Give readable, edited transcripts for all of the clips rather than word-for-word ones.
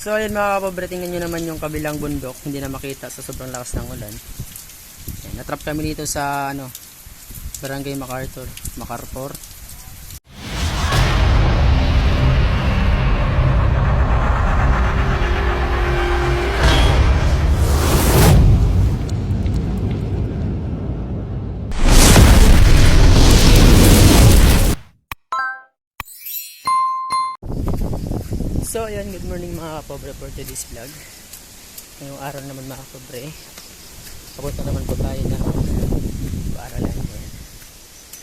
So ayun mga kapobre, tingnan nyo naman yung kabilang bundok, hindi na makita sa sobrang lakas ng ulan. Ayan, natrap kami dito sa Barangay MacArthur. So ayan, good morning mga kapobre for today's vlog. Ngayong araw naman mga kapobre, papunta naman po tayo ng paaralan. Ayan,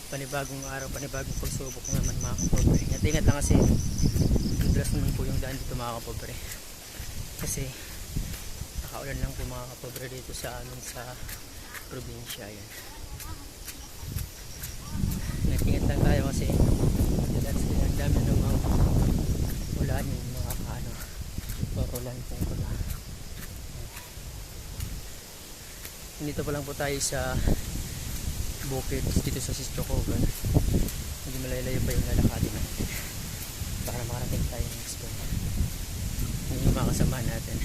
panibagong araw, panibagong pagsubok naman mga kapobre. Ingat lang kasi dulas naman po yung daan dito mga kapobre, kasi nakaulan lang po mga kapobre dito sa amin sa probinsya. Ayan, ingat lang tayo kasi ang dami namang ulan, yung mga ulan pong pula. Dito pa lang po tayo sa bukid dito sa Sitiocogan. Hindi malalayo pa yung lalakadin natin para makarating tayo next point. Yun yung mga kasama natin.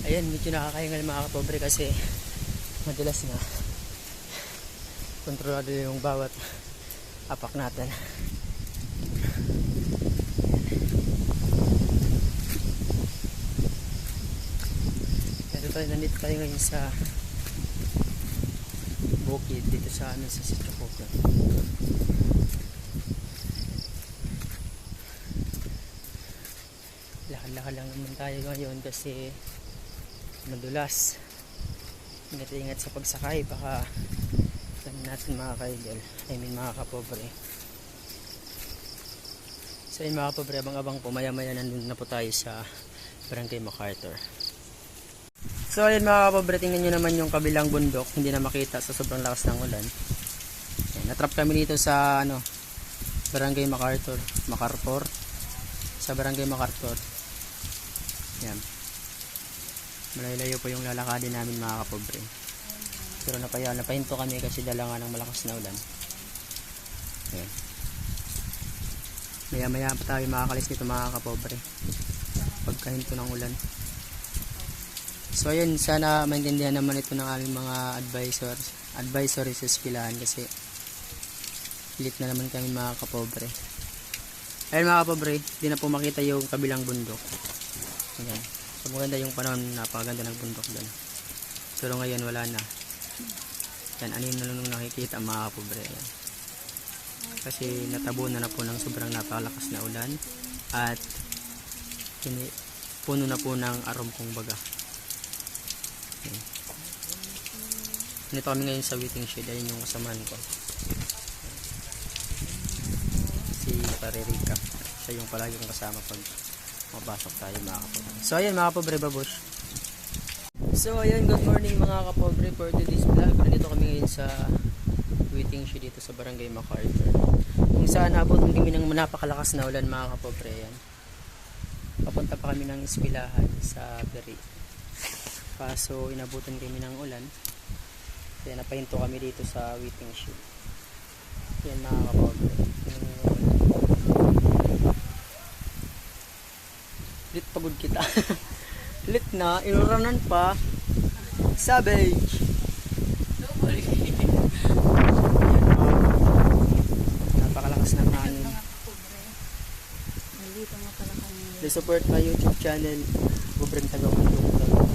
Ayan, medyo nakakahingal mga kapobre kasi madalas na kontrolado yung bawat apak natin. Nandito tayo ngayon sa bukid dito sa amin sa Sitiocogan. Lakad-lakad lang naman tayo ngayon kasi madulas. Ingat-ingat sa pagsakay, baka natin mga kaidol, mga kapobre. So yun mga kapobre, abang-abang po, maya-maya nandun na po tayo sa Barangay MacArthur. So ayun mga kapobre, tingnan nyo naman yung kabilang bundok, hindi na makita sa sobrang lakas ng ulan. Ayan, natrap kami dito sa Barangay MacArthur. Sa Barangay MacArthur. Ayan, malayo po yung lalakadin namin mga kapobre, pero napahinto kami kasi dala nga ng malakas na ulan. Ayan, maya maya pa tayo makakalis nito mga kapobre pagkahinto ng ulan. So ayun, sana maintindihan naman ito ng aming mga advisory sa eskwelahan kasi lit na naman kami mga kapobre. Ayun mga kapobre, hindi na po makita yung kabilang bundok. Ayan, so maganda yung panahon, napakaganda ng bundok doon. Pero ngayon wala na. Yan, ano yung nung nakikita mga kapobre. Ayan, kasi natabunan na po ng sobrang napakalakas na ulan at puno na po ng aromkong baga. Nito kami ngayon sa waiting shed. Ayun yung kasamaan ko, si Parerika. Siya yung palagi kong kasama pag mapasok tayo mga kapobre. So ayun mga kapobre, babush. So ayun, good morning mga kapobre for today's vlog. Nandito kami ngayon sa waiting shed dito sa Barangay MacArthur, kung saan nabutin kami ng napakalakas na ulan mga kapobre. Ayan, papunta pa kami ng eskwelahan sa Beri, kaso inabutan kami ng ulan kaya napahinto kami dito sa waiting shed. Yan mga kapobre, lit pagod kita. Lit na, inuranan pa, savage. Napakalakas ng hangin. Support my YouTube channel, Pobreng Taga-Bundok.